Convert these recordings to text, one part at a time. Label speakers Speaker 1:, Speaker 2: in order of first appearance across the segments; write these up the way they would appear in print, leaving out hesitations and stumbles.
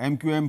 Speaker 1: MQM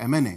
Speaker 2: MNA,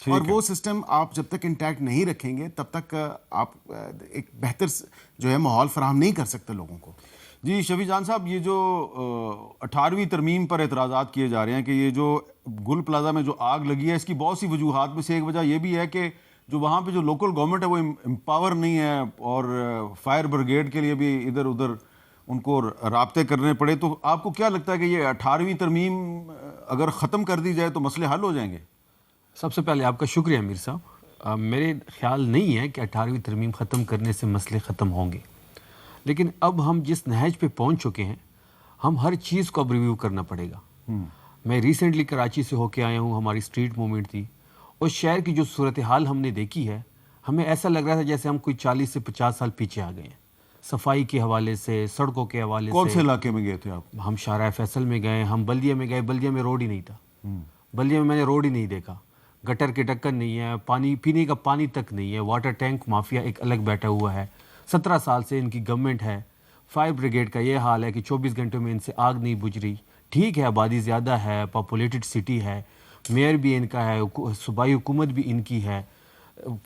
Speaker 2: اور وہ system آپ جب تک انٹیکٹ نہیں رکھیں گے تب تک آپ ایک بہتر جو ہے ماحول فراہم نہیں کر سکتے لوگوں کو.
Speaker 1: جی شفیع جان صاحب، یہ جو 18ویں ترمیم پر اعتراضات کیے جا رہے ہیں کہ یہ جو گل پلازا میں جو آگ لگی ہے اس کی بہت سی وجوہات میں سے ایک وجہ یہ بھی ہے کہ جو وہاں پہ جو لوکل گورنمنٹ ہے وہ امپاور نہیں ہے اور فائر بریگیڈ کے لیے بھی ادھر ادھر ان کو رابطے کرنے پڑے. تو آپ کو کیا لگتا ہے کہ یہ 18ویں ترمیم اگر ختم کر دی جائے تو مسئلے حل ہو جائیں گے؟
Speaker 3: سب سے پہلے آپ کا شکریہ امیر صاحب. میرے خیال نہیں ہے کہ 18ویں ترمیم ختم کرنے سے مسئلے ختم ہوں گے، لیکن اب ہم جس نہج پہ پہنچ چکے ہیں ہم ہر چیز کو اب ریویو کرنا پڑے گا. میں ریسنٹلی کراچی سے ہو کے آیا ہوں، ہماری اسٹریٹ موومنٹ تھی. اس شہر کی جو صورتحال ہم نے دیکھی ہے ہمیں ایسا لگ رہا تھا جیسے ہم کوئی 40 سے 50 سال پیچھے آ گئے ہیں، صفائی کے حوالے سے، سڑکوں کے حوالے سے.
Speaker 1: کون سے علاقے میں گئے تھے آپ؟
Speaker 3: ہم شارع فیصل میں گئے، ہم بلدیہ میں گئے. بلدیہ میں روڈ ہی نہیں تھا، بلدیہ میں نے روڈ ہی نہیں دیکھا. گٹر کے ڈکن نہیں ہے، پانی پینے کا پانی تک نہیں ہے. واٹر ٹینک مافیا ایک الگ بیٹھا ہوا ہے. 17 سال سے ان کی گورنمنٹ ہے. فائر بریگیڈ کا یہ حال ہے کہ 24 گھنٹوں میں ان سے آگ نہیں بجھ رہی. ٹھیک ہے آبادی زیادہ ہے، پاپولیٹڈ سٹی ہے، میئر بھی ان کا ہے، صوبائی حکومت بھی ان کی ہے،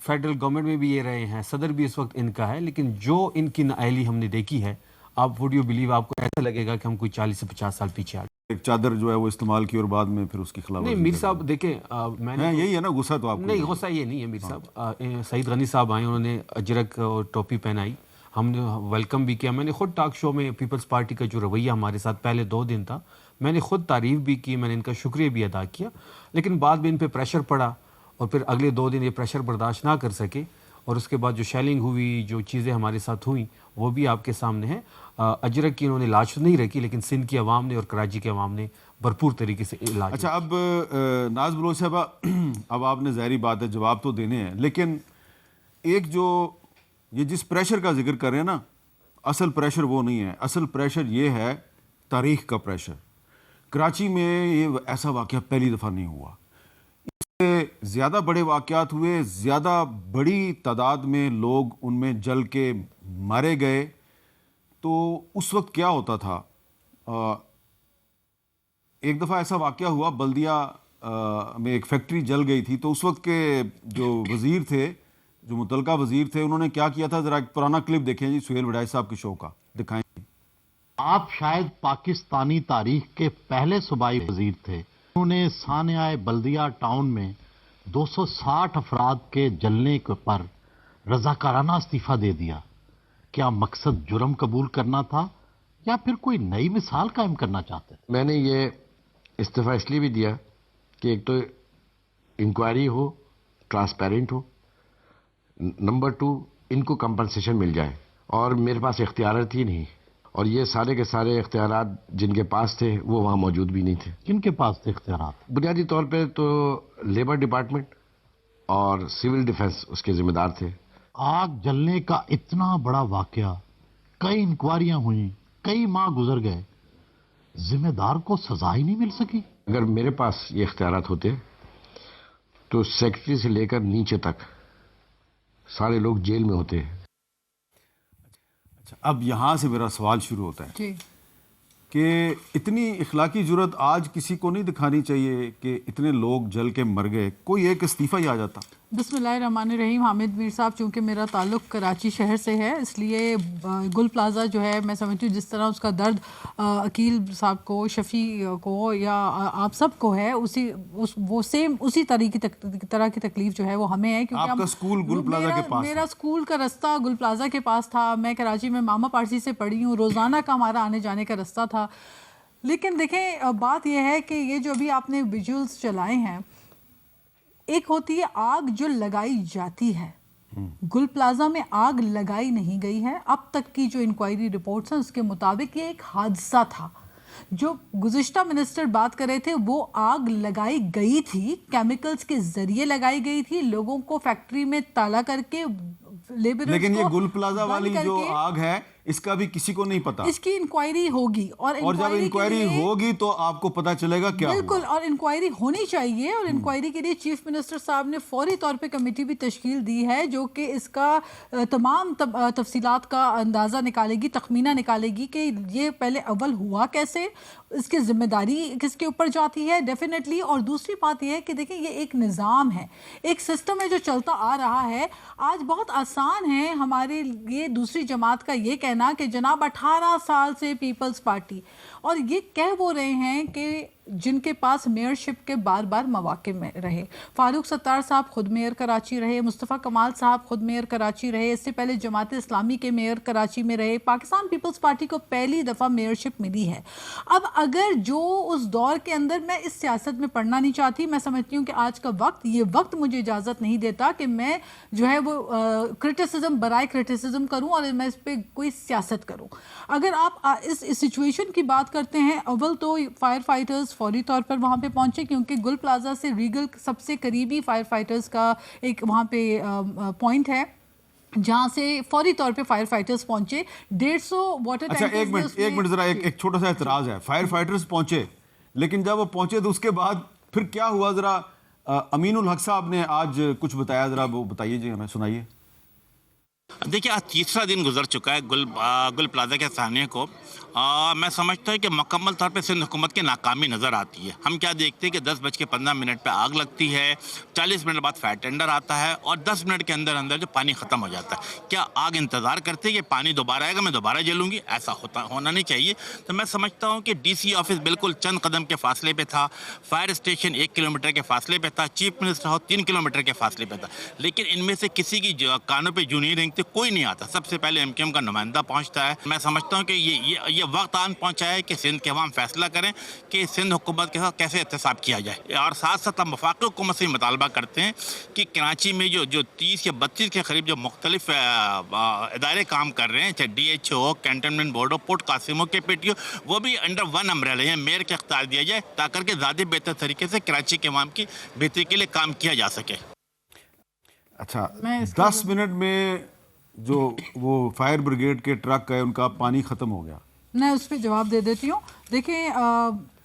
Speaker 3: فیڈرل گورنمنٹ میں بھی یہ رہے ہیں، صدر بھی اس وقت ان کا ہے. لیکن جو ان کی نااہلی ہم نے دیکھی ہے، آپ وڈ یو بلیو، آپ کو ایسا لگے گا کہ ہم کوئی 40 سے 50 سال پیچھے آ گئے.
Speaker 1: ایک چادر جو ہے وہ استعمال کی اور بعد میں پھر اس کی خلاف
Speaker 3: نہیں میر صاحب دیکھیں، میں نے
Speaker 1: یہی ہے نا غصہ تو آپ کو؟
Speaker 3: نہیں غصہ یہ نہیں ہے میر صاحب. سعید غنی صاحب آئے، انہوں نے اجرک اور ٹوپی پہنائی، ہم نے ویلکم بھی کیا. میں نے خود ٹاک شو میں پیپلز پارٹی کا جو رویہ ہمارے ساتھ پہلے 2 دن تھا، میں نے خود تعریف بھی کی، میں نے ان کا شکریہ بھی ادا کیا. لیکن بعد میں ان پہ پریشر پڑا اور پھر اگلے 2 دن یہ پریشر برداشت نہ کر سکے اور اس کے بعد جو شیلنگ ہوئی، جو چیزیں ہمارے ساتھ ہوئیں وہ بھی آپ کے سامنے ہیں. اجرک کی انہوں نے لاش نہیں رکھی لیکن سندھ کی عوام نے اور کراچی کی عوام نے بھرپور طریقے سے علاج.
Speaker 1: اچھا، اب ناز بلوچ صاحبہ، اب آپ نے ظاہری بات ہے جواب تو دینے ہیں، لیکن ایک جو یہ جس پریشر کا ذکر کر رہے ہیں نا، اصل پریشر وہ نہیں ہے. اصل پریشر یہ ہے تاریخ کا پریشر. کراچی میں یہ ایسا واقعہ پہلی دفعہ نہیں ہوا. اس سے زیادہ بڑے واقعات ہوئے، زیادہ بڑی تعداد میں لوگ ان میں جل کے مارے گئے. تو اس وقت کیا ہوتا تھا؟ ایک دفعہ ایسا واقعہ ہوا، بلدیہ میں ایک فیکٹری جل گئی تھی. تو اس وقت کے جو وزیر تھے، جو متعلقہ وزیر تھے، انہوں نے کیا کیا تھا؟ ذرا ایک پرانا کلپ دیکھیں جی، سہیل وڈائی صاحب کے شو کا دکھائیں.
Speaker 4: آپ شاید پاکستانی تاریخ کے پہلے صوبائی وزیر تھے. انہوں نے سانحہ بلدیہ ٹاؤن میں 260 افراد کے جلنے پر رضاکارانہ استعفیٰ دے دیا. کیا مقصد جرم قبول کرنا تھا یا پھر کوئی نئی مثال قائم کرنا چاہتے؟
Speaker 5: میں نے یہ استعفیٰ اس لیے بھی دیا کہ ایک تو انکوائری ہو، ٹرانسپیرنٹ ہو، نمبر 2 ان کو کمپنسیشن مل جائے. اور میرے پاس اختیارات ہی نہیں، اور یہ سارے کے سارے اختیارات جن کے پاس تھے وہ وہاں موجود بھی نہیں تھے.
Speaker 4: کن کے پاس تھے اختیارات؟
Speaker 5: بنیادی طور پہ تو لیبر ڈپارٹمنٹ اور سول ڈیفنس اس کے ذمہ دار تھے.
Speaker 4: آگ جلنے کا اتنا بڑا واقعہ، کئی انکوائریاں ہوئیں، کئی ماہ گزر گئے، ذمہ دار کو سزا ہی نہیں مل سکی.
Speaker 5: اگر میرے پاس یہ اختیارات ہوتے تو سیکرٹری سے لے کر نیچے تک سارے لوگ جیل میں ہوتے.
Speaker 1: اچھا، اب یہاں سے میرا سوال شروع ہوتا ہے کہ اتنی اخلاقی جرت آج کسی کو نہیں دکھانی چاہیے کہ اتنے لوگ جل کے مر گئے، کوئی ایک استعفیٰ ہی آ جاتا.
Speaker 6: بسم اللہ الرحمن الرحیم. حامد میر صاحب، چونکہ میرا تعلق کراچی شہر سے ہے اس لیے گل پلازا جو ہے میں سمجھتی ہوں جس طرح اس کا درد عقیل صاحب کو، شفیع کو یا آپ سب کو ہے، وہ سیم اسی طرح کی تکلیف جو ہے وہ ہمیں ہے. کیونکہ
Speaker 1: آپ کا سکول گل پلازا کے پاس؟
Speaker 6: میرا سکول کا رستہ گل پلازا کے پاس تھا. میں کراچی میں ماما پارسی سے پڑھی ہوں، روزانہ کا ہمارا آنے جانے کا رستہ تھا. لیکن دیکھیں بات یہ ہے کہ یہ جو ابھی آپ نے ویژولز چلائے ہیں، ایک ہوتی ہے آگ جو لگائی جاتی ہے. گل پلازا میں آگ لگائی نہیں گئی ہے. اب تک کی جو انکوائری رپورٹس ہیں اس کے مطابق یہ ایک حادثہ تھا. جو گزشتہ منسٹر بات کر رہے تھے وہ آگ لگائی گئی تھی، کیمیکلز کے ذریعے لگائی گئی تھی، لوگوں کو فیکٹری میں تالا کر کے،
Speaker 1: لیکن یہ گل پلازا والی جو آگ ہے اس کا بھی کسی کو نہیں پتا.
Speaker 6: اس کی انکوائری ہوگی اور
Speaker 1: جب انکوائری ہوگی تو آپ کو پتا چلے گا کیا.
Speaker 6: بالکل، اور انکوائری ہونی چاہیے. اور انکوائری کے لیے چیف منسٹر صاحب نے فوری طور پہ کمیٹی بھی تشکیل دی ہے جو کہ اس کا تمام تفصیلات کا اندازہ نکالے گی، تخمینہ نکالے گی کہ یہ پہلے اول ہوا کیسے، اس کی ذمہ داری کس کے اوپر جاتی ہے ڈیفینیٹلی. اور دوسری بات یہ ہے کہ دیکھیں یہ ایک نظام ہے, ایک سسٹم ہے جو چلتا آ رہا ہے. آج بہت آسان ہے ہمارے لیے دوسری جماعت کا یہ کہنا کہ جناب 18 سال سے پیپلز پارٹی, اور یہ کہہ وہ رہے ہیں کہ جن کے پاس میئرشپ کے بار بار مواقع میں رہے. فاروق ستار صاحب خود میئر کراچی رہے, مصطفیٰ کمال صاحب خود میئر کراچی رہے, اس سے پہلے جماعت اسلامی کے میئر کراچی میں رہے. پاکستان پیپلز پارٹی کو پہلی دفعہ میئرشپ ملی ہے. اب اگر جو اس دور کے اندر, میں اس سیاست میں پڑھنا نہیں چاہتی, میں سمجھتی ہوں کہ آج کا وقت, یہ وقت مجھے اجازت نہیں دیتا کہ میں جو ہے وہ کرٹیسزم برائے کرٹیسزم کروں اور میں اس پہ کوئی سیاست کروں. اگر آپ اس سچویشن کی بات کرتے ہیں, اول تو فائر فائٹرز فوری طور پر وہاں پہ پہنچے, کیونکہ گل پلازا سے ریگل سب سے قریبی فائر فائٹرز کا ایک وہاں پہ پوائنٹ ہے جہاں سے فوری طور پہ فائر فائٹرز پہنچے. 150 واٹر
Speaker 1: اچھا
Speaker 6: ٹینکرز.
Speaker 1: ایک منٹ ذرا ایک چھوٹا سا اعتراض ہے. فائر فائٹرز پہنچے, لیکن جب وہ پہنچے تو اس کے بعد پھر کیا ہوا؟ ذرا امین الحق صاحب نے آج کچھ بتایا, ذرا وہ بتائیے جی, ہمیں سنائیے.
Speaker 7: دیکھیے آج تیسرا دن گزر چکا ہے گل پلازا کے سامنے کو. میں سمجھتا ہوں کہ مکمل طور پہ سندھ حکومت کی ناکامی نظر آتی ہے. ہم کیا دیکھتے ہیں کہ 10:15 پہ آگ لگتی ہے, 40 منٹ بعد فائر ٹینڈر آتا ہے اور 10 منٹ کے اندر اندر جو پانی ختم ہو جاتا ہے. کیا آگ انتظار کرتے کہ پانی دوبارہ آئے گا میں دوبارہ جلوں گی؟ ایسا ہونا نہیں چاہیے. تو میں سمجھتا ہوں کہ ڈی سی آفس بالکل چند قدم کے فاصلے پہ تھا, فائر اسٹیشن 1 کلومیٹر کے فاصلے پہ تھا, چیف منسٹر ہاؤس 3 کلومیٹر کے فاصلے پہ تھا, لیکن ان میں سے کسی کی کانوں پہ جوں نہیں رینگتے, کوئی نہیں آتا. سب سے پہلے ایم کیو ایم کا نمائندہ پہنچتا ہے. میں سمجھتا ہوں کہ یہ وقت آن پہنچا ہے کہ سندھ کے عوام فیصلہ کریں کہ سندھ حکومت کے ساتھ کیسے احتساب کیا جائے. اور ساتھ ساتھ ہم وفاقی حکومت سے مطالبہ کرتے ہیں کہ کراچی میں جو 30 یا 32 کے قریب جو مختلف ادارے کام کر رہے ہیں, چاہے D H O, cantonment board ہو, پورٹ قاسموں کے پی ٹی او, وہ بھی انڈر ون امبریلا ہے, میئر کے اختیار دیا جائے تاکہ کہ زیادہ بہتر طریقے سے کراچی کے عوام کی بہتری کے لیے کام کیا جا سکے.
Speaker 1: اچھا 10 منٹ میں جو وہ فائر بریگیڈ کے ٹرک ہے ان کا پانی ختم ہو گیا.
Speaker 6: میں اس پہ جواب دے دیتی ہوں. دیکھیں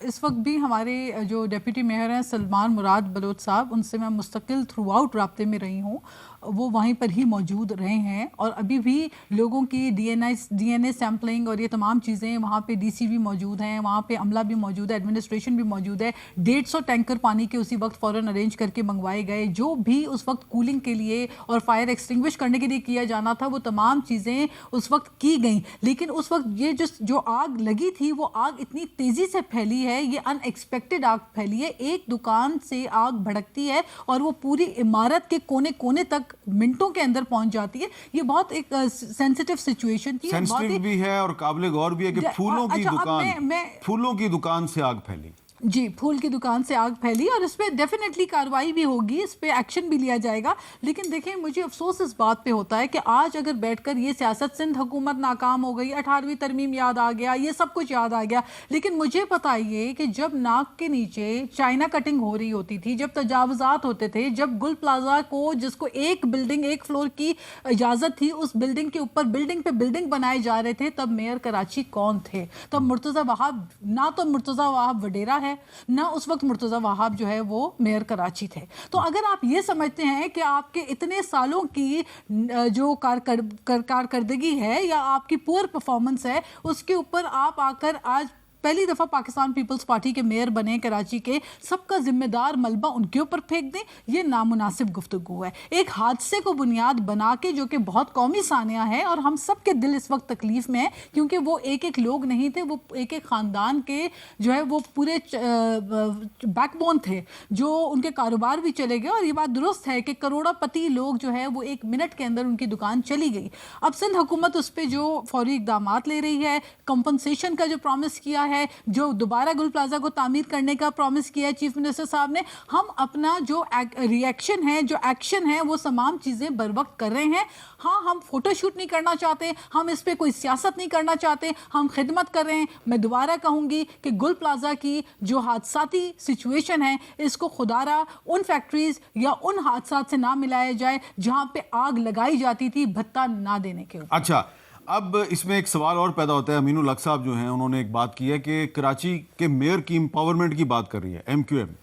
Speaker 6: اس وقت بھی ہمارے جو ڈیپٹی میئر ہیں سلمان مراد بلوچ صاحب, ان سے میں مستقل تھرو آؤٹ رابطے میں رہی ہوں, وہ وہیں پر ہی موجود رہے ہیں اور ابھی بھی لوگوں کی ڈی این اے سیمپلنگ اور یہ تمام چیزیں, وہاں پہ ڈی سی بھی موجود ہیں, وہاں پہ عملہ بھی موجود ہے, ایڈمنسٹریشن بھی موجود ہے. 150 ٹینکر پانی کے اسی وقت فوراً ارینج کر کے منگوائے گئے. جو بھی اس وقت کولنگ کے لیے اور فائر ایکسٹنگوش کرنے کے لیے کیا جانا تھا وہ تمام چیزیں اس وقت کی گئیں. لیکن اس وقت یہ جو آگ لگی تھی وہ آگ اتنی تیزی سے پھیلی ہے, یہ ان ایکسپیکٹڈ آگ پھیلی ہے. ایک دکان سے آگ بھڑکتی ہے اور وہ پوری عمارت کے کونے کونے تک منٹوں کے اندر پہنچ جاتی ہے. یہ بہت ایک سینسٹیو سچویشن تھی,
Speaker 1: سینسٹیو بھی ہے اور قابل غور بھی ہے کہ پھولوں کی دکان سے آگ پھیلی.
Speaker 6: جی, پھول کی دکان سے آگ پھیلی اور اس پہ ڈیفینیٹلی کارروائی بھی ہوگی, اس پہ ایکشن بھی لیا جائے گا. لیکن دیکھیں مجھے افسوس اس بات پہ ہوتا ہے کہ آج اگر بیٹھ کر یہ سیاست سندھ حکومت ناکام ہو گئی, 18ویں ترمیم یاد آ گیا, یہ سب کچھ یاد آ گیا, لیکن مجھے بتائیے کہ جب ناک کے نیچے چائنا کٹنگ ہو رہی ہوتی تھی, جب تجاوزات ہوتے تھے, جب گل پلازا کو جس کو ایک بلڈنگ ایک فلور کی اجازت تھی اس بلڈنگ کے اوپر بلڈنگ پہ بلڈنگ بنائے جا رہے تھے, تب میئر کراچی کون تھے؟ تب مرتضی وہاب, نہ تو مرتضی وہاب وڈیرا ہے نہ اس وقت مرتضی وہاب جو ہے وہ میئر کراچی تھے. تو اگر آپ یہ سمجھتے ہیں کہ آپ کے اتنے سالوں کی جو کارکردگی ہے یا آپ کی پور پرفارمنس ہے اس کے اوپر آپ آ کر آج پہلی دفعہ پاکستان پیپلز پارٹی کے میئر بنے کراچی کے, سب کا ذمہ دار ملبہ ان کے اوپر پھینک دیں, یہ نامناسب گفتگو ہے. ایک حادثے کو بنیاد بنا کے جو کہ بہت قومی سانحہ ہے اور ہم سب کے دل اس وقت تکلیف میں ہیں کیونکہ وہ ایک لوگ نہیں تھے, وہ ایک خاندان کے جو ہے وہ پورے بیک بون تھے جو ان کے کاروبار بھی چلے گئے. اور یہ بات درست ہے کہ کروڑا پتی لوگ جو ہے وہ 1 منٹ کے اندر ان کی دکان چلی گئی. اب سندھ حکومت اس پہ جو فوری اقدامات لے رہی ہے, کمپنسیشن کا جو پرومس کیا ہے, جو دوبارہ گل پلازا کو تعمیر کرنے کا پرومس کیا ہے چیف منسٹر صاحب نے, ہم اپنا جو ری ایکشن ہے, جو ایکشن ہے, وہ تمام چیزیں بر وقت کر رہے ہیں. ہاں, ہم فوٹو شوٹ نہیں کرنا چاہتے, ہم اس پہ کوئی سیاست نہیں کرنا چاہتے, ہم خدمت کر رہے ہیں. میں دوبارہ کہوں گی کہ گل پلازا کی جو حادثاتی سچویشن ہے اس کو خدارا ان فیکٹریز یا ان حادثات سے نہ ملایا جائے جہاں پہ آگ لگائی جاتی تھی بھتہ نہ دینے کے اوپر.
Speaker 1: اچھا, اب اس میں ایک سوال اور پیدا ہوتا ہے. امین الحق صاحب جو ہیں انہوں نے ایک بات کی ہے کہ کراچی کے میئر کی امپاورمنٹ کی بات کر رہی ہے ایم کیو ایم,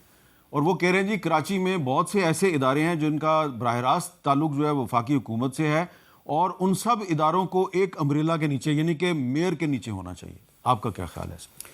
Speaker 1: اور وہ کہہ رہے ہیں جی کراچی میں بہت سے ایسے ادارے ہیں جن کا براہ راست تعلق جو ہے وفاقی حکومت سے ہے اور ان سب اداروں کو ایک امبریلا کے نیچے یعنی کہ میئر کے نیچے ہونا چاہیے. آپ کا کیا خیال ہے اس میں؟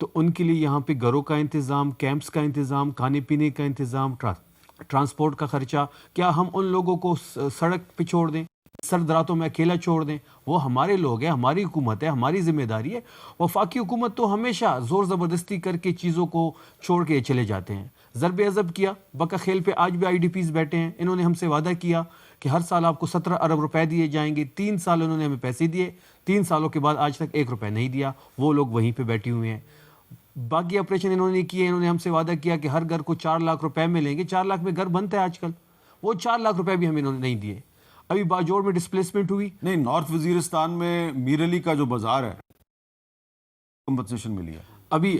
Speaker 3: تو ان کے لیے یہاں پہ گھروں کا انتظام, کیمپس کا انتظام, کھانے پینے کا انتظام, ٹرانسپورٹ کا خرچہ, کیا ہم ان لوگوں کو سڑک پہ چھوڑ دیں, سرد راتوں میں اکیلا چھوڑ دیں؟ وہ ہمارے لوگ ہیں, ہماری حکومت ہے, ہماری ذمہ داری ہے. وفاقی حکومت تو ہمیشہ زور زبردستی کر کے چیزوں کو چھوڑ کے چلے جاتے ہیں. ضرب عضب کیا, بقا خیل پہ آج بھی آئی ڈی پیز بیٹھے ہیں. انہوں نے ہم سے وعدہ کیا کہ ہر سال آپ کو 17 ارب روپے دیے جائیں گے. 3 سال انہوں نے ہمیں پیسے دیے, 3 سالوں کے بعد آج تک 1 روپے نہیں دیا. وہ لوگ وہیں پہ بیٹھے ہوئے ہیں. باقی آپریشن انہوں نے کیے, انہوں نے ہم سے وعدہ کیا کہ ہر گھر کو 4 لاکھ روپے ملیں گے. 4 لاکھ میں گھر بنتا ہے آج کل, وہ 4 لاکھ روپے بھی ہمیں انہوں نے نہیں دیے. ابھی باجوڑ میں ڈسپلیسمنٹ ہوئی,
Speaker 1: نہیں, نارتھ وزیرستان میں میر علی کا جو بازار ہے کمپنسیشن ملی ہے. ابھی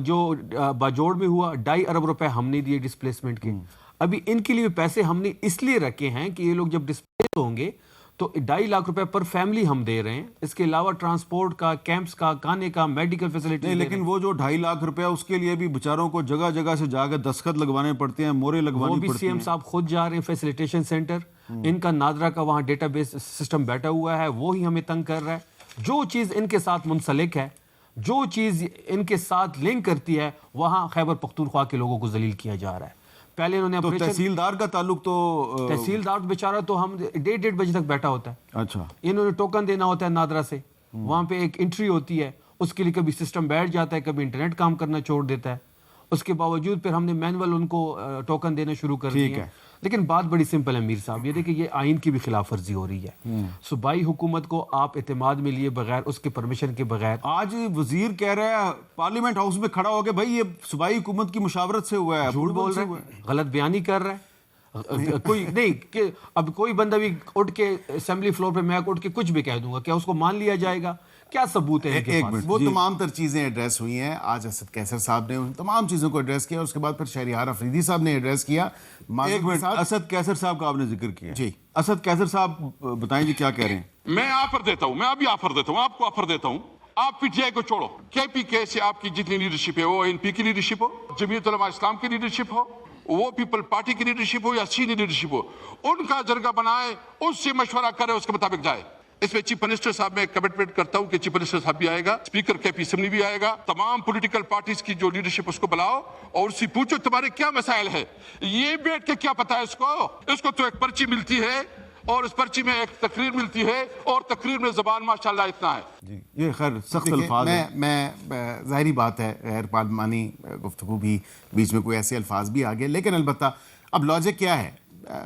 Speaker 3: جو باجوڑ میں ہوا 2.5 ارب روپے ہم نے دیے ڈسپلیسمنٹ کے. ابھی ان کے لیے پیسے ہم نے اس لیے رکھے ہیں کہ یہ لوگ جب ڈسپلیس ہوں گے تو 2.5 لاکھ روپے پر فیملی ہم دے رہے ہیں. اس کے علاوہ ٹرانسپورٹ کا, کیمپس کا, کھانے کا, میڈیکل فیسلٹی.
Speaker 1: لیکن وہ جو 2.5 لاکھ روپے اس کے لیے بھی بیچاروں کو جگہ جگہ سے جا کے دستخط لگوانے پڑتے ہیں, مورے لگوانی پڑتی ہیں.
Speaker 3: وہ بھی سی ایم صاحب خود جا رہے ہیں فیسیلیٹیشن سینٹر. ان کا نادرا کا وہاں ڈیٹا بیس سسٹم بیٹھا ہوا ہے, وہی ہمیں تنگ کر رہا ہے. جو چیز ان کے ساتھ منسلک ہے, جو چیز ان کے ساتھ لنک کرتی ہے, وہاں خیبر پختونخوا کے لوگوں کو ذلیل کیا جا رہا ہے. پہلے انہوں نے
Speaker 1: تو تحصیلدار کا تعلق تو
Speaker 3: تحصیلدار بیچارہ تو ہم 1:30 بجے تک بیٹھا ہوتا ہے.
Speaker 1: اچھا,
Speaker 3: انہوں نے ٹوکن دینا ہوتا ہے نادرا سے, وہاں پہ ایک انٹری ہوتی ہے, اس کے لیے کبھی سسٹم بیٹھ جاتا ہے, کبھی انٹرنیٹ کام کرنا چھوڑ دیتا ہے. اس کے باوجود پھر ہم نے مینول ان کو ٹوکن دینا شروع کر دیا. لیکن بات بڑی سمپل ہے میر صاحب, یہ دیکھیں یہ آئین کی بھی خلاف ورزی ہو رہی ہے. صوبائی حکومت کو آپ اعتماد میں لیے بغیر, اس کے پرمیشن کے بغیر,
Speaker 1: آج وزیر کہہ رہا ہے پارلیمنٹ ہاؤس میں کھڑا ہو کے بھائی یہ صوبائی حکومت کی مشاورت سے ہوا ہے.
Speaker 3: جھوٹ بول رہا ہے, غلط بیانی کر رہا ہے. کوئی نہیں کہ اب کوئی بندہ بھی اٹھ کے اسمبلی فلور پہ میں اٹھ کے کچھ بھی کہہ دوں گا, کیا اس کو مان لیا جائے گا؟ کیا ثبوت ہے ان کے پاس؟
Speaker 2: وہ تمام تر چیزیں ایڈریس ہوئی ہیں. آج اسد کیسر صاحب نے ان تمام چیزوں کو ایڈریس کیا, اس کے بعد پھر شہریار افریدی صاحب نے ایڈریس کیا.
Speaker 1: ایک منٹ, اسد کیسر صاحب کا آپ نے ذکر کیا.
Speaker 2: جی,
Speaker 1: اسد کیسر صاحب بتائیں جی کیا کہہ رہے ہیں.
Speaker 8: میں آفر دیتا ہوں, میں ابھی آفر دیتا ہوں, آپ کو آفر دیتا ہوں. آپ پی ٹی آئی کو چھوڑو, کے پی کے سے آپ کی جتنی لیڈرشپ ہے, وہ این پی کی لیڈرشپ ہو, جمعیت علماء اسلام کی لیڈرشپ ہو, وہ پیپل پارٹی کی لیڈرشپ ہو یا سینئر لیڈرشپ ہو, ان کا جرگہ بنائے, اس سے مشورہ کرے, اس کے مطابق جائے. اس میں چیف منسٹر صاحب میں کمٹمنٹ کرتا ہوں کہ چیف منسٹر صاحب بھی آئے گا, اسپیکر کے پی اسمبلی بھی آئے گا, تمام پولیٹیکل پارٹیز کی جو لیڈرشپ اس کو بلاؤ اور اس سے پوچھو تمہارے کیا مسائل ہے. یہ بیٹھ کے کیا پتا ہے اس کو تو ایک پرچی ملتی ہے اور اس پرچی میں ایک تقریر ملتی ہے, اور تقریر میں زبان ماشاءاللہ اتنا ہے.
Speaker 1: جی, یہ خیر سخت الفاظ ہے.
Speaker 2: میں ظاہری بات ہے غیر پارلیمانی گفتگو بھی بیچ میں کوئی ایسے الفاظ بھی آ گئے, لیکن البتہ اب لاجک کیا ہے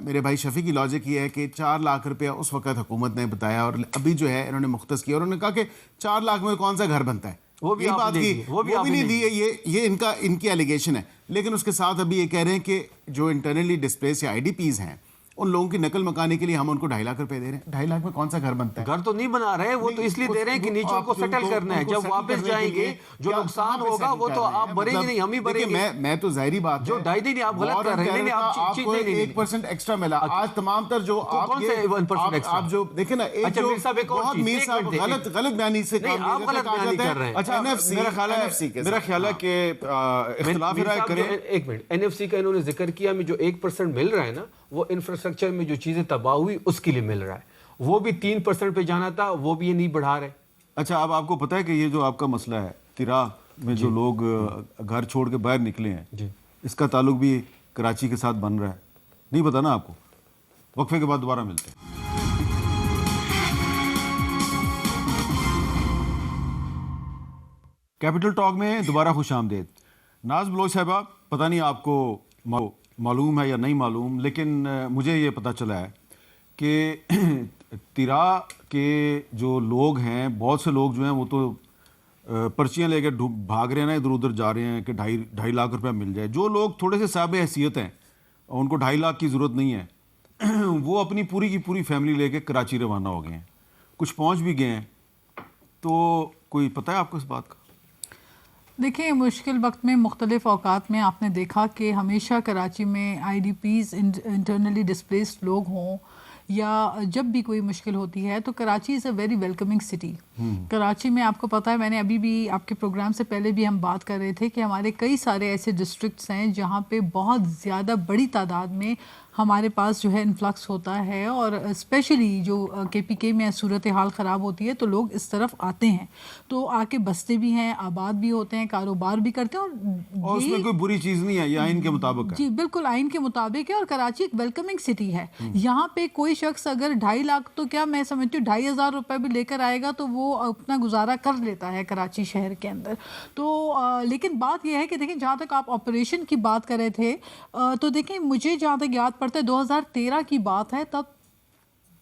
Speaker 2: میرے بھائی شفیع کی؟ لاجک یہ ہے کہ 4 لاکھ روپیہ اس وقت حکومت نے بتایا اور ابھی جو ہے انہوں نے مختص کیا, اور انہوں نے کہا کہ 4 لاکھ میں کون سا گھر بنتا ہے.
Speaker 3: وہ بھی بات کی,
Speaker 2: وہ بھی نہیں دی ہے. یہ ان کی ایلیگیشن ہے. لیکن اس کے ساتھ ابھی یہ کہہ رہے ہیں کہ جو انٹرنلی ڈسپلیس یا آئی ڈی پیز ہیں ان لوگوں کی نقل مکانی کے لیے ہم ان کو 2.5 لاکھ روپے دے رہے ہیں. 2.5 لاکھ میں کون سا گھر بنتا ہے؟
Speaker 3: گھر تو نہیں بنا رہے, وہ تو اس لیے دے رہے ہیں کہ نیچوں کو سیٹل کرنا ہے. جب واپس جائیں گے جو نقصان ہوگا وہ تو آپ بھریں گے نہیں, ہم ہی بھریں گے.
Speaker 2: میں تو ظاہری بات
Speaker 3: جو 2.5 نہیں, آپ غلط کر رہے ہیں.
Speaker 2: آپ کو 1% ایکسٹرا ملا آج. تمام تر جو آپ جو دیکھیں نا, ایک جو بہت میر صاحب غلط بیانی سے کام
Speaker 3: آپ غلط بیانی کر رہے ہیں.
Speaker 1: اچھا, میرا خیال ہے کہ اختلاف رائے کریں.
Speaker 3: ایک منٹ, این ایف سی کا انہوں نے ذکر کیا, میں جو 1% مل رہا ہے نا, وہ انفراسٹرکچر میں جو چیزیں تباہ ہوئی اس کے لیے مل رہا ہے. وہ بھی 3% پہ جانا تھا, وہ بھی یہ نہیں بڑھا رہے.
Speaker 1: اچھا, اب آپ کو پتہ ہے کہ یہ جو آپ کا مسئلہ ہے تیرا میں جو لوگ گھر چھوڑ کے باہر نکلے ہیں, اس کا تعلق بھی کراچی کے ساتھ بن رہا ہے, نہیں پتا نا آپ کو؟ وقفے کے بعد دوبارہ ملتے ہیں. کیپٹل ٹاک میں دوبارہ خوش آمدید. ناز بلوچ صاحبہ, پتہ نہیں آپ کو معلوم ہے یا نہیں معلوم, لیکن مجھے یہ پتہ چلا ہے کہ تیرا کے جو لوگ ہیں, بہت سے لوگ جو ہیں وہ تو پرچیاں لے کے بھاگ رہے ہیں نا, ادھر ادھر جا رہے ہیں کہ 2.5 لاکھ روپیہ مل جائے. جو لوگ تھوڑے سے صاحب حیثیت ہیں, ان کو 2.5 لاکھ کی ضرورت نہیں ہے, وہ اپنی پوری کی پوری فیملی لے کے کراچی روانہ ہو گئے ہیں. کچھ پہنچ بھی گئے ہیں. تو کوئی پتہ ہے آپ کو اس بات کا؟
Speaker 6: دیکھیں, مشکل وقت میں مختلف اوقات میں آپ نے دیکھا کہ ہمیشہ کراچی میں I D Ps, internally displaced لوگ ہوں, یا جب بھی کوئی مشکل ہوتی ہے تو Karachi is a very welcoming city. Karachi میں آپ کو پتہ ہے, میں نے ابھی بھی آپ کے پروگرام سے پہلے بھی ہم بات کر رہے تھے کہ ہمارے کئی سارے ایسے ڈسٹرکٹس ہیں جہاں پہ بہت زیادہ بڑی تعداد میں ہمارے پاس جو ہے انفلکس ہوتا ہے اور اسپیشلی جو KPK میں صورتحال خراب ہوتی ہے تو لوگ اس طرف آتے ہیں, تو آ کے بستے بھی ہیں, آباد بھی ہوتے ہیں, کاروبار بھی کرتے ہیں,
Speaker 1: اور اس میں کوئی بری چیز نہیں ہے, یہ آئین کے مطابق ہے.
Speaker 6: جی بالکل آئین کے مطابق ہے. اور کراچی ایک ویلکمنگ سٹی ہے. یہاں پہ کوئی شخص اگر 2.5 لاکھ تو کیا میں سمجھتی ہوں 2,500 روپے بھی لے کر آئے گا تو وہ اپنا گزارا کر لیتا ہے کراچی شہر کے اندر. تو لیکن بات یہ ہے کہ دیکھیں جہاں تک آپ آپریشن کی بات کر رہے تھے تو دیکھیں مجھے جہاں تک یاد پڑتا ہے 2013 کی بات ہے, تب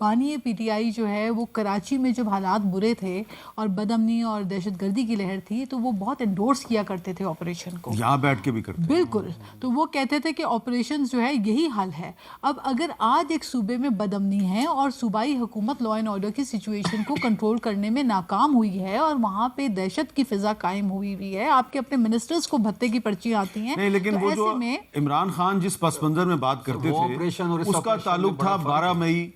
Speaker 6: بانی PTI جو ہے وہ کراچی میں جب حالات برے تھے اور بدامنی اور دہشت گردی کی لہر تھی تو وہ بہت انڈورس کیا کرتے تھے آپریشن کو,
Speaker 1: یہاں بیٹھ کے بھی کرتے.
Speaker 6: بالکل. تو وہ کہتے تھے کہ آپریشنز جو ہے یہی حل ہے. اب اگر آج ایک صوبے میں بدامنی ہے اور صوبائی حکومت لا اینڈ آرڈر کی سچویشن کو کنٹرول کرنے میں ناکام ہوئی ہے اور وہاں پہ دہشت کی فضا قائم ہوئی ہوئی ہے, آپ کے اپنے منسٹرز کو بھتے کی پرچی آتی ہیں.
Speaker 1: نہیں لیکن وہ جو عمران خان جس پس منظر میں بات کرتے تھے اس کا تعلق تھا 12 مئی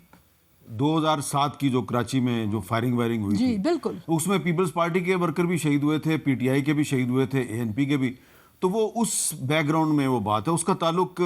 Speaker 1: 2007 کی جو کراچی میں جو فائرنگ وائرنگ ہوئی تھی.
Speaker 6: جی بالکل.
Speaker 1: اس میں پیپلز پارٹی کے ورکر بھی شہید ہوئے تھے, PTI کے بھی شہید ہوئے تھے, ANP کے بھی. تو وہ اس بیک گراؤنڈ میں وہ بات ہے, اس کا تعلق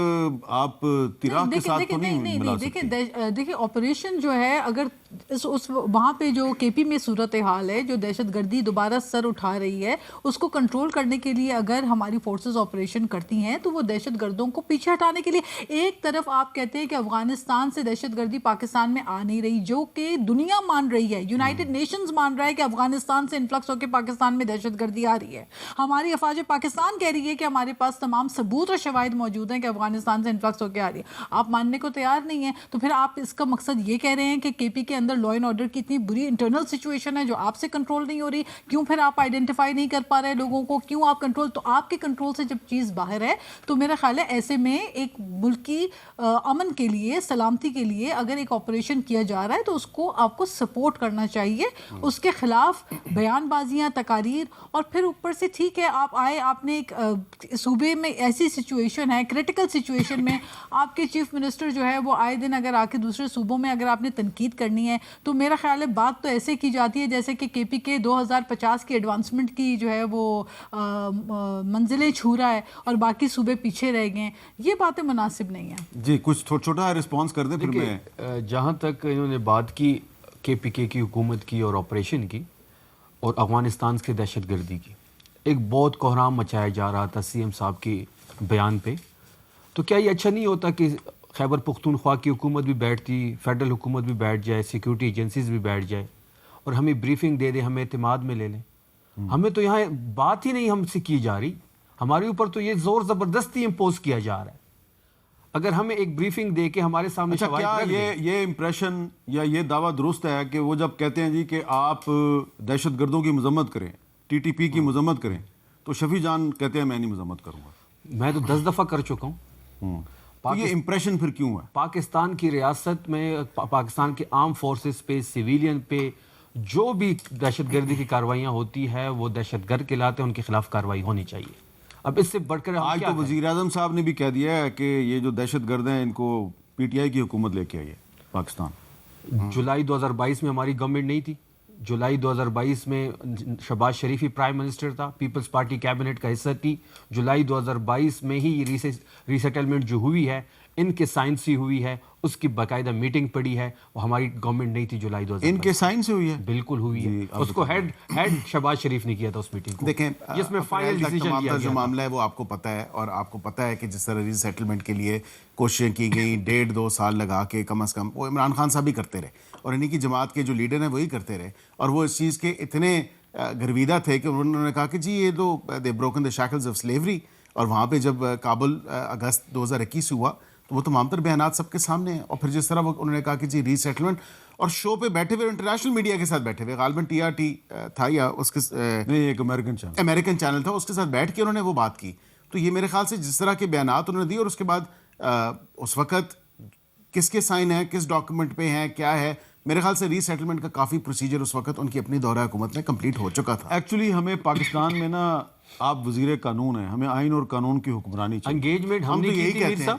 Speaker 1: آپ تیراک کے ساتھ تو نہیں ملا سکتے.
Speaker 6: دیکھیں آپریشن جو ہے اگر وہاں پہ جو KP میں صورتحال ہے جو دہشت گردی دوبارہ سر اٹھا رہی ہے اس کو کنٹرول کرنے کے لیے اگر ہماری فورسز آپریشن کرتی ہیں تو وہ دہشت گردوں کو پیچھے ہٹانے کے لیے, ایک طرف آپ کہتے ہیں کہ افغانستان سے دہشت گردی پاکستان میں آ نہیں رہی, جو کہ دنیا مان رہی ہے, یونائٹڈ نیشنز مان رہا ہے کہ افغانستان سے انفلکس ہو کے پاکستان میں دہشت گردی آ رہی ہے. ہماری افواج پاکستان کہہ رہی ہے کہ ہمارے پاس تمام ثبوت اور شواہد موجود ہیں کہ افغانستان سے انفلکس ہو کے آ رہی ہے. آپ ماننے کو تیار نہیں ہیں تو پھر آپ اس کا مقصد یہ کہہ رہے ہیں کہ KP کے اندر لا اینڈ آرڈر کی اتنی بری انٹرنل سچویشن ہے جو آپ سے کنٹرول نہیں ہو رہی, کیوں پھر آپ آئیڈینٹیفائی نہیں کر پا رہے لوگوں کو, کیوں آپ کنٹرول, تو آپ کے کنٹرول سے جب چیز باہر ہے تو میرا خیال ہے ایسے میں ایک ملک کی امن کے لیے, سلامتی کے لیے اگر ایک آپریشن کیا جا رہا ہے تو اس کو آپ کو سپورٹ کرنا چاہیے. اس کے خلاف بیان بازیاں, تقاریر, اور پھر اوپر سے ٹھیک ہے آپ آئے, آپ نے ایک صوبے میں ایسی سچویشن ہے, کریٹیکل سچویشن میں آپ کے چیف منسٹر جو ہے وہ آئے دن اگر آ کے دوسرے صوبوں میں اگر آپ نے تنقید کرنی ہے تو میرا خیال ہے بات تو ایسے کی جاتی ہے جیسے کہ KP کے 2050 کی ایڈوانسمنٹ کی جو ہے وہ منزلیں چھو رہا ہے اور باقی صوبے پیچھے رہ گئے ہیں. یہ باتیں مناسب نہیں ہیں.
Speaker 1: جی کچھ چھوٹا رسپانس کر دیں پھر میں.
Speaker 3: جہاں تک انہوں نے بات کی KPK کی حکومت کی اور آپریشن کی اور افغانستان کی دہشت گردی کی, ایک بہت کوہرام مچایا جا رہا تھا CM صاحب کے بیان پہ, تو کیا یہ اچھا نہیں ہوتا کہ خیبر پختونخوا کی حکومت بھی بیٹھتی, فیڈرل حکومت بھی بیٹھ جائے, سیکیورٹی ایجنسیز بھی بیٹھ جائے اور ہمیں بریفنگ دے دیں, ہمیں اعتماد میں لے لیں. ہمیں تو یہاں بات ہی نہیں ہم سے کی جا رہی, ہمارے اوپر تو یہ زور زبردستی امپوز کیا جا رہا ہے. اگر ہمیں ایک بریفنگ دے کے ہمارے سامنے
Speaker 1: کیا یہ امپریشن یا یہ دعویٰ درست ہے کہ وہ جب کہتے ہیں جی کہ آپ دہشت گردوں کی مذمت کریں, TTP کی مذمت کریں, تو شفیع جان کہتے ہیں میں نہیں مذمت کروں گا.
Speaker 3: میں تو 10 دفعہ کر چکا ہوں.
Speaker 1: یہ امپریشن پھر کیوں ہے؟
Speaker 3: پاکستان کی ریاست میں پاکستان کے آرم فورسز پہ, سیویلین پہ جو بھی دہشت گردی کی کارروائیاں ہوتی ہے وہ دہشت گرد کہلاتے ہیں, ان کے خلاف کارروائی ہونی چاہیے. اب اس سے بڑھ کر
Speaker 1: آج تو وزیر اعظم صاحب نے بھی کہہ دیا ہے کہ یہ جو دہشت گرد ہیں ان کو PTI کی حکومت لے کے آئی ہے پاکستان.
Speaker 3: جولائی 2022 میں ہماری گورنمنٹ نہیں تھی, جولائی 2022 میں شہباز شریف ہی پرائم منسٹر تھا, پیپلز پارٹی کیبنٹ کا حصہ تھی. جولائی 2022 میں ہی ریسیٹلمنٹ جو ہوئی ہے ان کے سائن سے ہوئی ہے, اس کی باقاعدہ میٹنگ پڑی ہے, وہ ہماری گورنمنٹ نہیں تھی. جولائی 2022
Speaker 1: ان کے سائن سے ہوئی ہے,
Speaker 3: بالکل ہوئی ہے. اس کو ہیڈ شہباز شریف نے کیا تھا اس میٹنگ کو.
Speaker 1: دیکھیں
Speaker 3: جس میں فائنل ڈیسیجن لیا گیا
Speaker 2: جو معاملہ ہے وہ آپ کو پتہ ہے, اور آپ کو پتہ ہے کہ جس طرح ری سیٹلمنٹ کے لیے کوششیں کی گئیں 1.5-2 سال لگا کے کم از کم, وہ عمران خان صاحب بھی کرتے رہے اور انہی کی جماعت کے جو لیڈر ہیں وہی کرتے رہے, اور وہ اس چیز کے اتنے گرویدہ تھے کہ انہوں نے کہا کہ جی یہ تو they broken the shackles of slavery. اور وہاں پہ جب کابل اگست 2021 ہوا تو وہ تمام تر بیانات سب کے سامنے ہیں. اور پھر جس طرح وہ انہوں نے کہا کہ جی ری سیٹلمنٹ, اور شو پہ بیٹھے ہوئے انٹرنیشنل میڈیا کے ساتھ بیٹھے ہوئے, غالباً TRT تھا یا اس کے
Speaker 1: نہیں ایک امریکن
Speaker 2: چینل تھا, اس کے ساتھ بیٹھ کے انہوں نے وہ بات کی. تو یہ میرے خیال سے جس طرح کے بیانات انہوں نے دیے, اور اس کے بعد اس وقت کس کے سائن ہیں, کس ڈاکومنٹ پہ ہیں, کیا ہے, میرے خیال سے ری سیٹلمنٹ کا کافی پروسیجر اس وقت ان کی اپنی دورہ حکومت میں کمپلیٹ ہو چکا تھا.
Speaker 1: ایکچولی ہمیں پاکستان میں نا, آپ وزیر قانون ہیں, ہمیں آئین اور قانون کی حکمرانی چاہیے.
Speaker 3: انگیجمنٹ ہم نے کی تھی صاحب,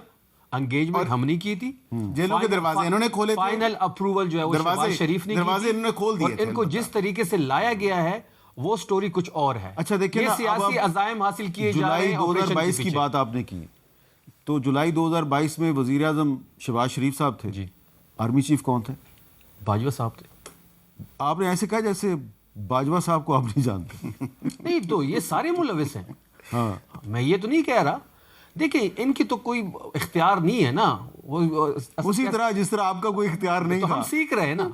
Speaker 3: انگیجمنٹ ہم نے کی تھی,
Speaker 2: جیلوں کے دروازے انہوں نے کھولے تھے,
Speaker 3: فائنل اپروول جو ہے وہ شہباز شریف نے
Speaker 2: دروازے انہوں نے کھول دیے,
Speaker 3: اور ان کو جس طریقے سے لایا گیا ہے وہ سٹوری کچھ اور ہے.
Speaker 1: اچھا دیکھیں
Speaker 3: یہ سیاسی عزائم حاصل کیے جا رہے ہیں.
Speaker 1: جولائی 2022 کی بات آپ نے کی, تو جولائی 2022 میں وزیر اعظم شہباز شریف صاحب تھے.
Speaker 3: جی.
Speaker 1: آرمی چیف کون تھے؟
Speaker 3: باجوہ صاحب تھے.
Speaker 1: آپ نے ایسے کہا جیسے باجوہ صاحب کو آپ نہیں جانتے.
Speaker 3: نہیں تو یہ سارے ملوث ہیں.
Speaker 1: ہاں
Speaker 3: میں یہ تو نہیں کہہ رہا. دیکھیں ان کی تو کوئی اختیار نہیں ہے نا.
Speaker 1: اسی طرح جس طرح آپ کا کوئی اختیار نہیں
Speaker 3: تو
Speaker 1: تھا.
Speaker 3: ہم سیکھ رہے ہیں نا.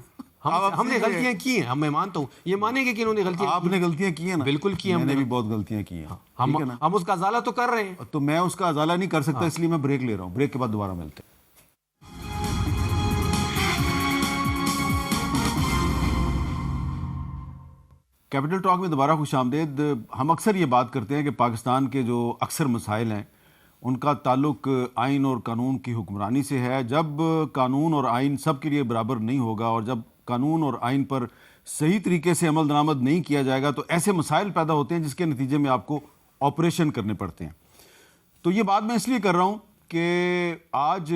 Speaker 3: ہم نے غلطیاں کی ہیں. میں مانتا ہوں یہ مانیں گے کہ انہوں نے غلطیاں
Speaker 1: آپ نے غلطیاں کی ہیں نا.
Speaker 3: بالکل کی.
Speaker 1: ہم نے بھی بہت غلطیاں کی ہیں.
Speaker 3: ہم اس کا ازالہ تو کر رہے ہیں.
Speaker 1: تو میں اس کا ازالہ نہیں کر سکتا, اس لیے میں بریک لے رہا ہوں. بریک کے بعد دوبارہ ملتے ہیں. کیپٹل ٹاک میں دوبارہ خوش آمدید. ہم اکثر یہ بات کرتے ہیں کہ پاکستان کے جو اکثر مسائل ہیں ان کا تعلق آئین اور قانون کی حکمرانی سے ہے. جب قانون اور آئین سب کے لیے برابر نہیں ہوگا اور جب قانون اور آئین پر صحیح طریقے سے عمل درآمد نہیں کیا جائے گا تو ایسے مسائل پیدا ہوتے ہیں جس کے نتیجے میں آپ کو آپریشن کرنے پڑتے ہیں. تو یہ بات میں اس لیے کر رہا ہوں کہ آج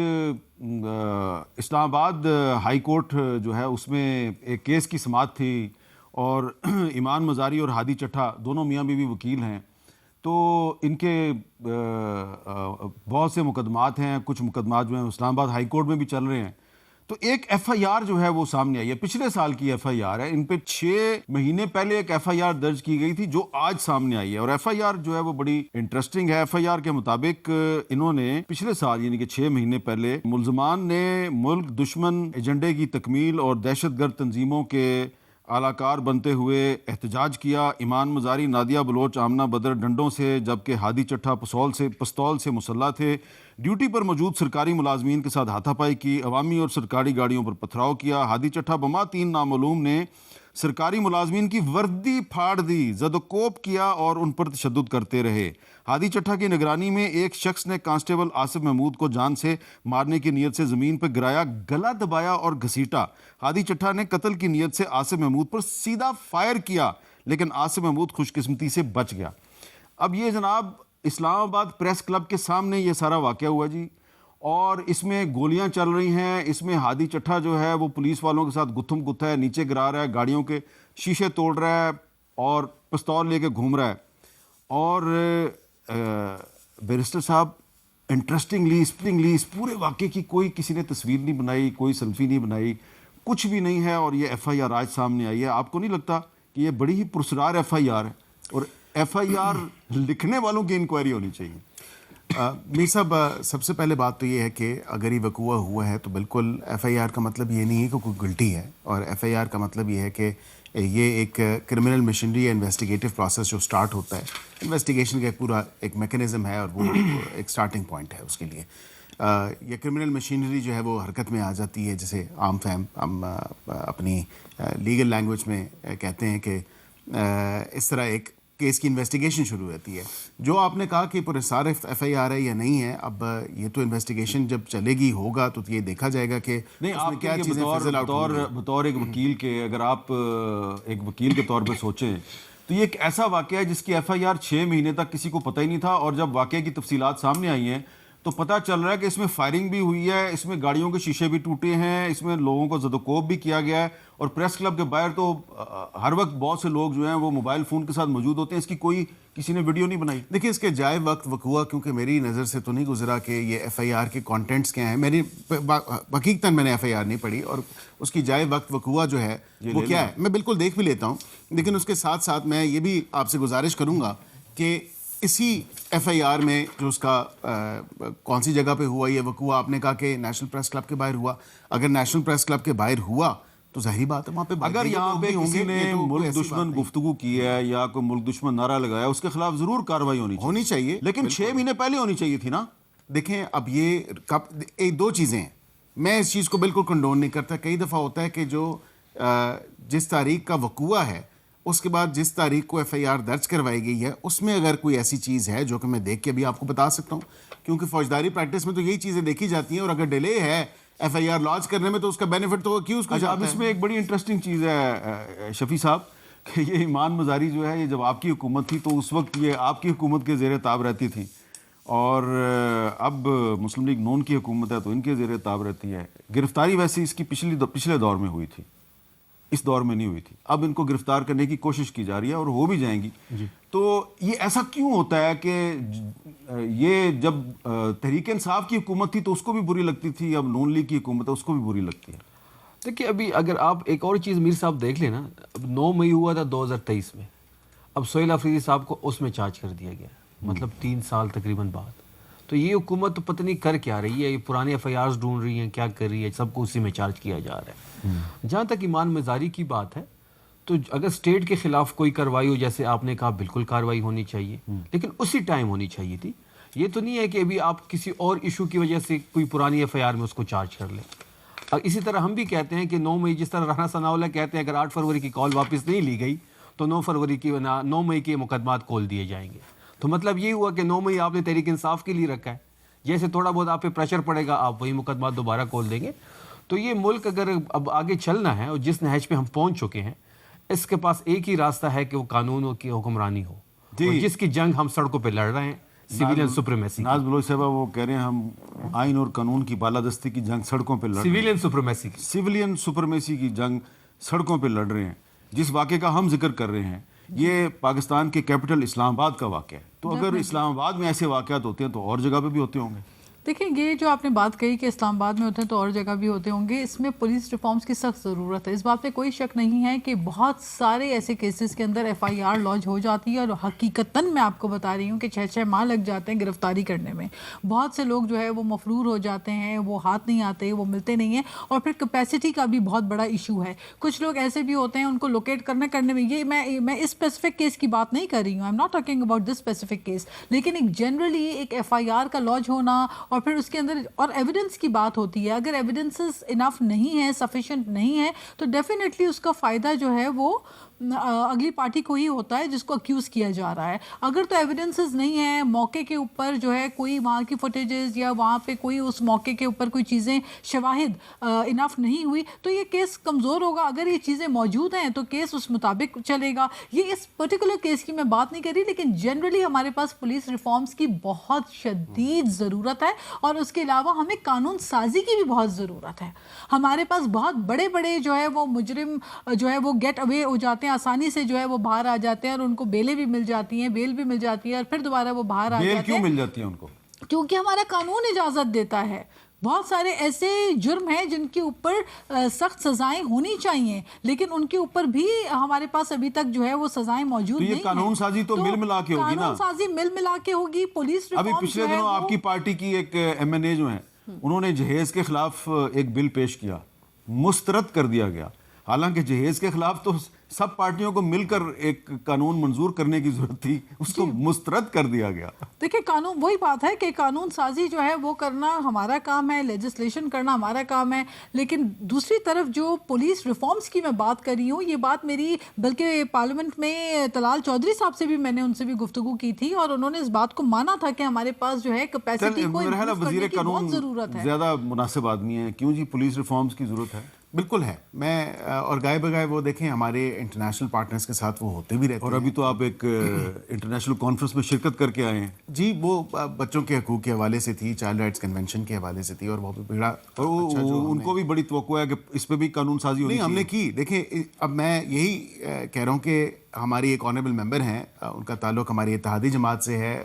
Speaker 1: اسلام آباد ہائی کورٹ جو ہے اس میں ایک کیس کی سماعت تھی اور ایمان مزاری اور ہادی چٹھا دونوں میاں بیوی وکیل ہیں. تو ان کے بہت سے مقدمات ہیں. کچھ مقدمات جو ہیں اسلام آباد ہائی کورٹ میں بھی چل رہے ہیں. تو ایک ایف آئی آر جو ہے وہ سامنے آئی ہے, پچھلے سال کی ایف آئی آر ہے. ان پہ 6 مہینے پہلے ایک ایف آئی آر درج کی گئی تھی جو آج سامنے آئی ہے. اور ایف آئی آر جو ہے وہ بڑی انٹرسٹنگ ہے. ایف آئی آر کے مطابق انہوں نے پچھلے سال یعنی کہ 6 مہینے پہلے ملزمان نے ملک دشمن ایجنڈے کی تکمیل اور دہشت گرد تنظیموں کے اعلی کار بنتے ہوئے احتجاج کیا. ایمان مزاری, نادیہ بلوچ, آمنہ بدر ڈنڈوں سے جبکہ ہادی چٹھا پستول سے مسلح تھے. ڈیوٹی پر موجود سرکاری ملازمین کے ساتھ ہاتھا پائی کی. عوامی اور سرکاری گاڑیوں پر پتھراؤ کیا. ہادی چٹھا بما 3 نامعلوم نے سرکاری ملازمین کی وردی پھاڑ دی, زد و کوب کیا اور ان پر تشدد کرتے رہے. ہادی چٹھا کی نگرانی میں ایک شخص نے کانسٹیبل آصف محمود کو جان سے مارنے کی نیت سے زمین پر گرایا, گلا دبایا اور گھسیٹا. ہادی چٹھا نے قتل کی نیت سے آصف محمود پر سیدھا فائر کیا لیکن آصف محمود خوش قسمتی سے بچ گیا. اب یہ جناب اسلام آباد پریس کلب کے سامنے یہ سارا واقعہ ہوا جی, اور اس میں گولیاں چل رہی ہیں. اس میں ہادی چٹھا جو ہے وہ پولیس والوں کے ساتھ گتھم گتھا ہے, نیچے گرا رہا ہے, گاڑیوں کے شیشے توڑ رہا ہے اور پستول لے کے گھوم رہا ہے. اور بیرسٹر صاحب انٹرسٹنگلی اس پورے واقعے کی کوئی کسی نے تصویر نہیں بنائی, کوئی سیلفی نہیں بنائی, کچھ بھی نہیں ہے. اور یہ ایف آئی آر آج سامنے آئی ہے. آپ کو نہیں لگتا کہ یہ بڑی ہی پرسرار ایف آئی آر ہے اور ایف آئی آر لکھنے والوں کی انکوائری ہونی چاہیے؟
Speaker 2: میر صاحب, سب سے پہلے بات تو یہ ہے کہ اگر یہ وقوع ہوا ہے تو بالکل ایف آئی آر کا مطلب یہ نہیں ہے کہ کوئی گلٹی ہے, اور ایف آئی آر کا مطلب یہ ہے کہ یہ ایک کرمنل مشینری یا انویسٹیگیٹو پروسیس جو سٹارٹ ہوتا ہے. انویسٹیگیشن کا ایک پورا ایک میکنزم ہے اور وہ ایک سٹارٹنگ پوائنٹ ہے اس کے لیے. یہ کرمنل مشینری جو ہے وہ حرکت میں آ جاتی ہے, جسے عام فہم ہم اپنی لیگل لینگویج میں کہتے ہیں کہ اس طرح ایک کیس کی انویسٹیگیشن شروع ہوتی ہے. جو آپ نے کہا کہ پرسار ایف آئی آر ہے یا نہیں ہے, اب یہ تو انویسٹیگیشن جب چلے گی ہوگا تو یہ دیکھا جائے گا کہ
Speaker 1: نہیں آپ کیا چیزیں بطور ایک وکیل کے, اگر آپ ایک وکیل کے طور پہ سوچیں تو یہ ایک ایسا واقعہ ہے جس کی ایف آئی آر 6 مہینے تک کسی کو پتہ ہی نہیں تھا, اور جب واقعے کی تفصیلات سامنے آئی ہیں تو پتہ چل رہا ہے کہ اس میں فائرنگ بھی ہوئی ہے, اس میں گاڑیوں کے شیشے بھی ٹوٹے ہیں, اس میں لوگوں کو زد و کوب بھی کیا گیا ہے. اور پریس کلب کے باہر تو ہر وقت بہت سے لوگ جو ہیں وہ موبائل فون کے ساتھ موجود ہوتے ہیں. اس کی کوئی کسی نے ویڈیو نہیں بنائی.
Speaker 2: دیکھیں اس کے جائے وقت وقوع کیونکہ میری نظر سے تو نہیں گزرا کہ یہ ایف آئی آر کے کانٹینٹس کیا ہیں. میری حقیقتاً میں نے ایف آئی آر نہیں پڑھی, اور اس کی جائے وقت وقوع جو ہے وہ کیا ہے میں بالکل دیکھ بھی لیتا ہوں. لیکن اس کے ساتھ ساتھ میں یہ بھی آپ سے گزارش کروں گا کہ اسی ایف آئی آر میں جو اس کا کون سی جگہ پہ ہوا یہ وقوع, آپ نے کہا کہ نیشنل پریس کلب کے باہر ہوا. اگر نیشنل پریس کلب کے باہر ہوا تو ظاہری بات ہے وہاں پہ
Speaker 1: اگر یہاں پہ کسی نے ملک دشمن گفتگو کی ہے یا کوئی ملک دشمن نعرہ لگایا, اس کے خلاف ضرور کارروائی ہونی چاہیے, لیکن 6 مہینے پہلے ہونی چاہیے تھی نا.
Speaker 2: دیکھیں اب یہ 2 چیزیں ہیں. میں اس چیز کو بالکل کنڈون نہیں کرتا. کئی دفعہ ہوتا ہے کہ جو جس تاریخ کا وقوع ہے اس کے بعد جس تاریخ کو ایف آئی آر درج کروائی گئی ہے اس میں اگر کوئی ایسی چیز ہے جو کہ میں دیکھ کے بھی آپ کو بتا سکتا ہوں, کیونکہ فوجداری پریکٹس میں تو یہی چیزیں دیکھی جاتی ہیں, اور اگر ڈیلے ہے ایف آئی آر لانچ کرنے میں تو اس کا بینیفٹ تو اکیوز کو جاتا ہے.
Speaker 1: اب اس میں ایک بڑی انٹرسٹنگ چیز ہے شفیع صاحب کہ یہ ایمان مزاری جو ہے یہ جب آپ کی حکومت تھی تو اس وقت یہ آپ کی حکومت کے زیر تاب رہتی تھی, اور اب مسلم لیگ نون کی حکومت ہے تو ان کے زیر تاب رہتی ہے. گرفتاری ویسے اس کی پچھلے دور میں ہوئی تھی, اس دور میں نہیں ہوئی تھی. اب ان کو گرفتار کرنے کی کوشش کی جا رہی ہے اور ہو بھی جائیں گی. تو یہ ایسا کیوں ہوتا ہے کہ یہ جب تحریک انصاف کی حکومت تھی تو اس کو بھی بری لگتی تھی, اب نون لیگ کی حکومت ہے اس کو بھی بری لگتی ہے؟
Speaker 3: دیکھیے ابھی اگر آپ ایک اور چیز میر صاحب دیکھ لیں نا, اب 9 مئی ہوا تھا 2023 میں, اب سہیل آفریدی صاحب کو اس میں چارج کر دیا گیا, مطلب 3 سال تقریباً بعد. تو یہ حکومت تو پتہ نہیں کر کیا رہی ہے, یہ پرانے ایف آئی آرز ڈھونڈ رہی ہیں, کیا کر رہی ہے, سب کو اسی میں چارج کیا جا رہا ہے. جہاں تک ایمان مزاری کی بات ہے تو اگر اسٹیٹ کے خلاف کوئی کارروائی ہو, جیسے آپ نے کہا, بالکل کارروائی ہونی چاہیے, لیکن اسی ٹائم ہونی چاہیے تھی. یہ تو نہیں ہے کہ ابھی آپ کسی اور ایشو کی وجہ سے کوئی پرانی ایف آئی آر میں اس کو چارج کر لیں. اسی طرح ہم بھی کہتے ہیں کہ 9 مئی جس طرح رانا ثناءاللہ کہتے ہیں اگر 8 فروری کی کال واپس نہیں لی گئی تو 9 مئی کے مقدمات کھول دیے جائیں گے. تو مطلب یہ ہوا کہ 9 مئی آپ نے تحریک انصاف کے لیے رکھا ہے, جیسے تھوڑا بہت آپ پہ پریشر پڑے گا آپ وہی مقدمات دوبارہ کھول دیں گے. تو یہ ملک اگر اب آگے چلنا ہے اور جس نہج پہ ہم پہنچ چکے ہیں, اس کے پاس ایک ہی راستہ ہے کہ وہ قانون کی حکمرانی ہو, اور جس کی جنگ ہم سڑکوں پہ لڑ رہے ہیں, سویلین سپریمیسی.
Speaker 1: ناز بلوچ صاحبہ وہ کہہ رہے ہیں ہم آئین اور قانون کی بالادستی کی جنگ سڑکوں پہ لڑ رہے ہیں, سویلین سپریمیسی کی جنگ سڑکوں پہ لڑ رہے ہیں. جس واقعے کا ہم ذکر کر رہے ہیں یہ پاکستان کے کیپٹل اسلام آباد کا واقعہ ہے. تو اگر اسلام آباد میں ایسے واقعات ہوتے ہیں تو اور جگہ پہ بھی ہوتے ہوں گے.
Speaker 6: دیکھیں یہ جو آپ نے بات کہی کہ اسلام آباد میں ہوتے ہیں تو اور جگہ بھی ہوتے ہوں گے, اس میں پولیس ریفارمز کی سخت ضرورت ہے. اس بات پہ کوئی شک نہیں ہے کہ بہت سارے ایسے کیسز کے اندر ایف آئی آر لانچ ہو جاتی ہے اور حقیقتاً میں آپ کو بتا رہی ہوں کہ 6 ماہ لگ جاتے ہیں گرفتاری کرنے میں. بہت سے لوگ جو ہے وہ مفرور ہو جاتے ہیں, وہ ہاتھ نہیں آتے, وہ ملتے نہیں ہیں, اور پھر کیپیسٹی کا بھی بہت بڑا ایشو ہے. کچھ لوگ ایسے بھی ہوتے ہیں ان کو لوکیٹ کرنے میں, یہ میں اس اسپیسیفک کیس کی بات نہیں کر رہی ہوں, I am not talking about this specific case, لیکن ایک جنرلی ایک ایف آئی آر کا لانچ ہونا اور پھر اس کے اندر اور ایویڈنس کی بات ہوتی ہے. اگر ایویڈنسز انف نہیں ہے, سفیشینٹ نہیں ہے, تو ڈیفینیٹلی اس کا فائدہ جو ہے وہ اگلی پارٹی کو ہی ہوتا ہے جس کو اکیوز کیا جا رہا ہے. اگر تو ایویڈنسز نہیں ہیں, موقع کے اوپر جو ہے کوئی وہاں کی فوٹیجز یا وہاں پہ کوئی اس موقع کے اوپر کوئی چیزیں شواہد انف نہیں ہوئی, تو یہ کیس کمزور ہوگا. اگر یہ چیزیں موجود ہیں تو کیس اس مطابق چلے گا. یہ اس پرٹیکولر کیس کی میں بات نہیں کر رہی, لیکن جنرلی ہمارے پاس پولیس ریفارمز کی بہت شدید ضرورت ہے, اور اس کے علاوہ ہمیں قانون سازی کی بھی بہت ضرورت ہے. ہمارے پاس بہت بڑے بڑے جو ہے وہ مجرم جو ہے وہ گیٹ اوے ہو جاتے ہیں, آسانی سے جو ہے وہ باہر آ جاتے ہیں, اور ان کو بیلیں بھی مل جاتی ہیں, بیل بھی مل جاتی ہے, اور پھر دوبارہ وہ باہر آ جاتے ہیں.
Speaker 1: بیل کیوں مل جاتی ہے ان کو؟
Speaker 6: کیونکہ ہمارا قانون اجازت دیتا ہے. بہت سارے ایسے جرم ہیں جن کے اوپر سخت سزائیں ہونی چاہیے, لیکن ان کے اوپر بھی ہمارے پاس ابھی تک جو ہے وہ سزائیں موجود نہیں ہیں.
Speaker 1: تو یہ قانون سازی تو مل ملا کے ہوگی نا.
Speaker 6: قانون سازی مل ملا کے ہوگی. پولیس
Speaker 1: ابھی پچھلے دنوں آپ کی پارٹی کی ایک ایم این اے جو ہیں انہوں نے جہیز کے خلاف ایک بل پیش کیا, مسترد کر دیا گیا. حالانکہ جہیز کے خلاف تو سب پارٹیوں کو مل کر ایک قانون منظور کرنے کی ضرورت تھی, اس کو مسترد کر دیا گیا.
Speaker 6: دیکھیں قانون وہی بات ہے کہ قانون سازی جو ہے وہ کرنا ہمارا کام ہے, لیجسلیشن کرنا ہمارا کام ہے, لیکن دوسری طرف جو پولیس ریفارمز کی میں بات کر رہی ہوں, یہ بات میری بلکہ پارلیمنٹ میں طلال چودھری صاحب سے بھی میں نے ان سے بھی گفتگو کی تھی, اور انہوں نے اس بات کو مانا تھا کہ ہمارے پاس جو ہے کیپیسٹی کو امپروو کرنے کی بہت ضرورت ہے.
Speaker 1: زیادہ مناسب آدمی ہیں, کیوں جی پولیس ریفارمز کی ضرورت ہے.
Speaker 2: بالکل ہے. میں اور گائے بگائے وہ دیکھیں ہمارے انٹرنیشنل پارٹنرز کے ساتھ وہ ہوتے بھی رہتے ہیں.
Speaker 1: اور ابھی تو آپ ایک انٹرنیشنل کانفرنس میں شرکت کر کے آئے ہیں.
Speaker 2: جی وہ بچوں کے حقوق کے حوالے سے تھی, چائلڈ رائٹس کنونشن کے حوالے سے تھی, اور وہ بھی بڑا
Speaker 1: ان کو بھی بڑی توقع ہے کہ اس پہ بھی قانون سازی ہونی
Speaker 2: نہیں ہم نے کی. دیکھیں اب میں یہی کہہ رہا ہوں کہ ہماری ایک آنریبل ممبر ہیں, ان کا تعلق ہماری اتحادی جماعت سے ہے,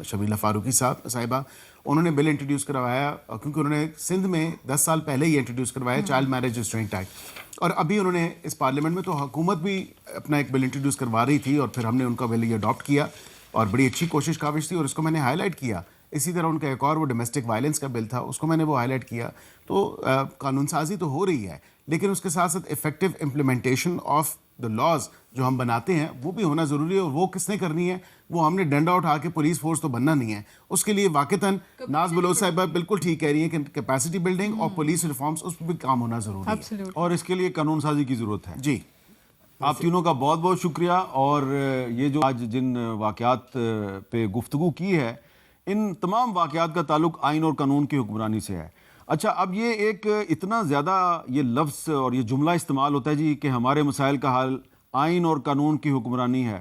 Speaker 2: شبیلہ فاروقی صاحبہ. انہوں نے بل انٹروڈیوس کروایا کیونکہ انہوں نے سندھ میں 10 سال پہلے ہی انٹروڈیوس کروایا چائلڈ میرج ریسٹرینٹ ایکٹ, اور ابھی انہوں نے اس پارلیمنٹ میں تو حکومت بھی اپنا ایک بل انٹروڈیوس کروا رہی تھی, اور پھر ہم نے ان کا بل یہ اڈاپٹ کیا, اور بڑی اچھی کوشش کاوش تھی, اور اس کو میں نے ہائی لائٹ کیا. اسی طرح ان کا ایک اور وہ ڈومیسٹک وائلنس کا بل تھا, اس کو میں نے وہ ہائی لائٹ کیا. تو قانون سازی تو ہو رہی ہے, لیکن اس کے ساتھ ساتھ effective implementation of the laws جو ہم بناتے ہیں وہ بھی ہونا ضروری ہے. اور وہ کس نے کرنی ہے؟ وہ ہم نے ڈنڈا اٹھا کے پولیس فورس تو بننا نہیں ہے. اس کے لیے واقعتاً ناز بلوچ صاحبہ بالکل ٹھیک کہہ رہی ہیں کہ کیپیسٹی بلڈنگ اور پولیس ریفارمز اس پہ بھی کام ہونا ضروری ہے,
Speaker 1: اور اس کے لیے قانون سازی کی ضرورت ہے.
Speaker 2: جی
Speaker 1: آپ تینوں کا بہت بہت شکریہ. اور یہ جو آج جن واقعات پہ گفتگو کی ہے, ان تمام واقعات کا تعلق آئین اور قانون کی حکمرانی سے ہے. اچھا, اب یہ ایک اتنا زیادہ یہ لفظ اور یہ جملہ استعمال ہوتا ہے جی کہ ہمارے مسائل کا حل آئین اور قانون کی حکمرانی ہے,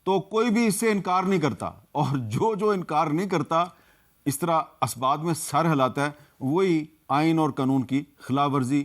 Speaker 1: تو کوئی بھی اس سے انکار نہیں کرتا, اور جو انکار نہیں کرتا اس طرح اسباب میں سر ہلاتا ہے, وہی آئین اور قانون کی خلاف ورزی